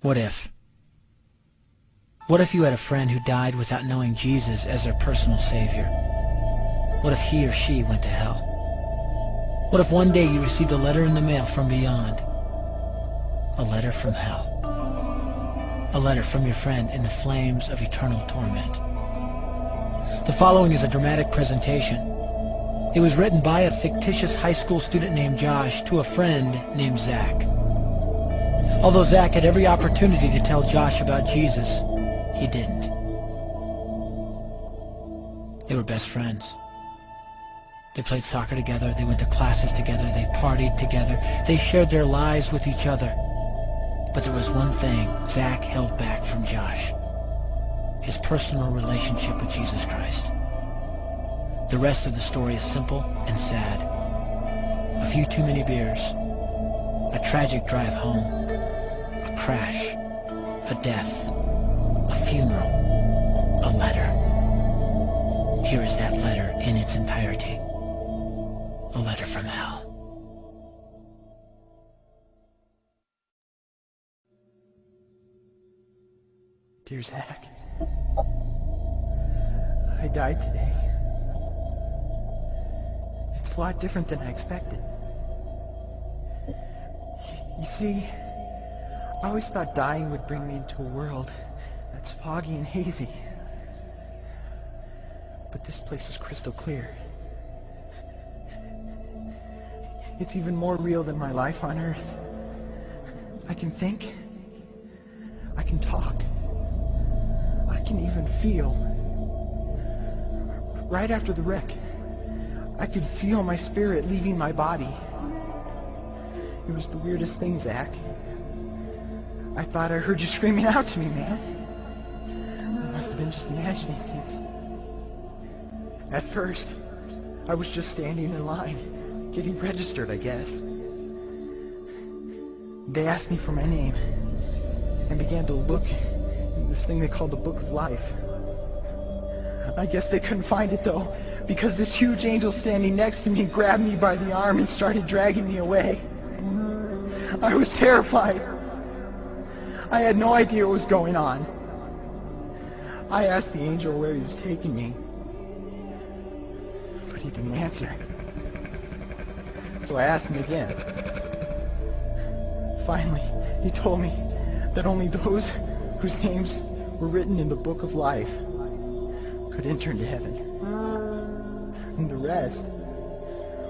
What if? What if you had a friend who died without knowing Jesus as their personal Savior? What if he or she went to hell? What if one day you received a letter in the mail from beyond? A letter from hell. A letter from your friend in the flames of eternal torment. The following is a dramatic presentation. It was written by a fictitious high school student named Josh to a friend named Zach. Although Zach had every opportunity to tell Josh about Jesus, he didn't. They were best friends. They played soccer together, they went to classes together, they partied together, they shared their lives with each other. But there was one thing Zach held back from Josh: his personal relationship with Jesus Christ. The rest of the story is simple and sad. A few too many beers, a tragic drive home, a crash, a death, a funeral, a letter. Here is that letter in its entirety. A letter from hell. Dear Zach, I died today. It's a lot different than I expected. You see, I always thought dying would bring me into a world that's foggy and hazy. But this place is crystal clear. It's even more real than my life on Earth. I can think. I can talk. I can even feel. Right after the wreck, I could feel my spirit leaving my body. It was the weirdest thing, Zach. I thought I heard you screaming out to me, man. I must have been just imagining things. At first, I was just standing in line, getting registered, I guess. They asked me for my name and began to look in this thing they called the Book of Life. I guess they couldn't find it, though, because this huge angel standing next to me grabbed me by the arm and started dragging me away. I was terrified. I had no idea what was going on. I asked the angel where he was taking me, but he didn't answer. So I asked him again. Finally, he told me that only those whose names were written in the Book of Life could enter into heaven. And the rest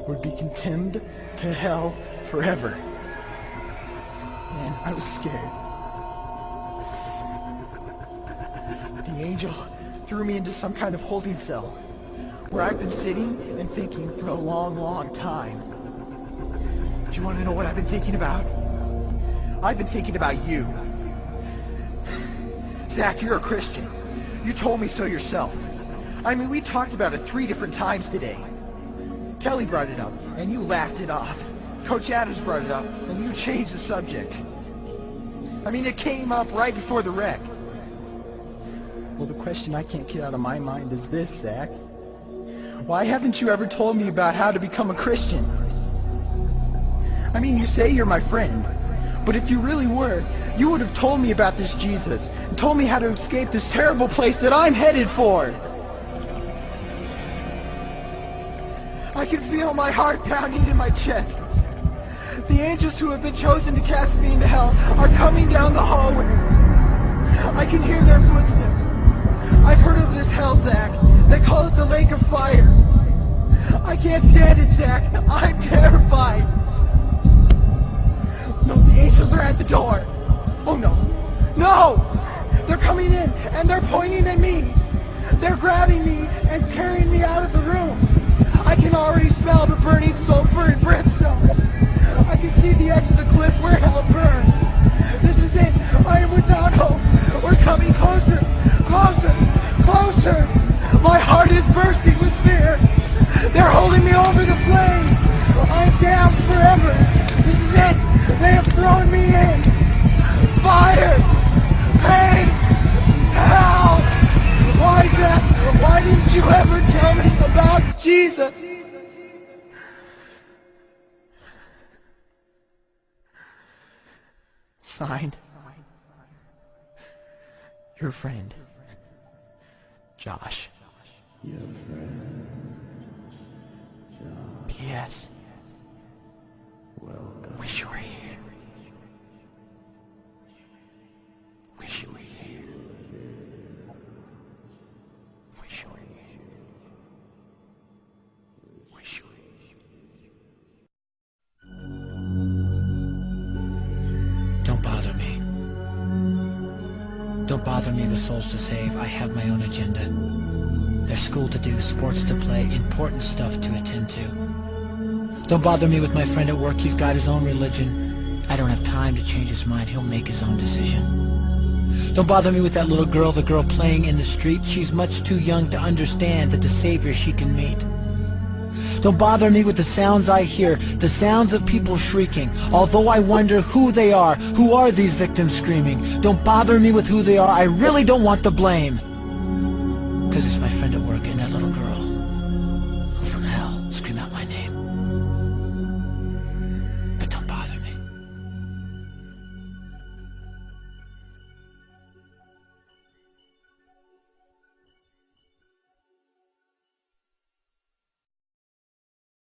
would be condemned to hell forever. Man, I was scared. The angel threw me into some kind of holding cell where I've been sitting and thinking for a long, long time. Do you want to know what I've been thinking about? I've been thinking about you. Zach, you're a Christian. You told me so yourself. I mean, we talked about it 3 different times today. Kelly brought it up, and you laughed it off. Coach Adams brought it up, and you changed the subject. I mean, it came up right before the wreck. Well, the question I can't get out of my mind is this, Zach. Why haven't you ever told me about how to become a Christian? I mean, you say you're my friend, but if you really were, you would have told me about this Jesus and told me how to escape this terrible place that I'm headed for. I can feel my heart pounding in my chest. The angels who have been chosen to cast me into hell are coming down the hallway. I can hear their footsteps. I've heard of this hell, Zach. They call it the lake of fire. I can't stand it, Zach. I'm terrified. No, the angels are at the door. Oh, no. No! They're coming in, and they're pointing at me. They're grabbing me and carrying me out of the room. I can already smell the burning sulfur and brimstone. I can see the edge of the cliff where hell burns. This is it. I am without hope. We're coming closer, closer, closer. My heart is bursting with fear. They're holding me over the flames. I'm damned forever. This is it. They have thrown me in. Fire, pain, hell. Why, Zach? Why didn't you ever tell me about Jesus? Signed, Your friend, Josh. Your friend, Josh. P.S. Welcome. Wish you were here. Wish you were here. Wish you were here. Wish you were here. Don't bother me. Don't bother me with souls to save. I have my own agenda. There's school to do, sports to play, important stuff to attend to. Don't bother me with my friend at work. He's got his own religion. I don't have time to change his mind. He'll make his own decision. Don't bother me with that little girl, the girl playing in the street. She's much too young to understand that the savior she can meet. Don't bother me with the sounds I hear, the sounds of people shrieking, although I wonder who they are. Who are these victims screaming? Don't bother me with who they are. I really don't want the blame. 'Cause it's my friend at work and that little girl.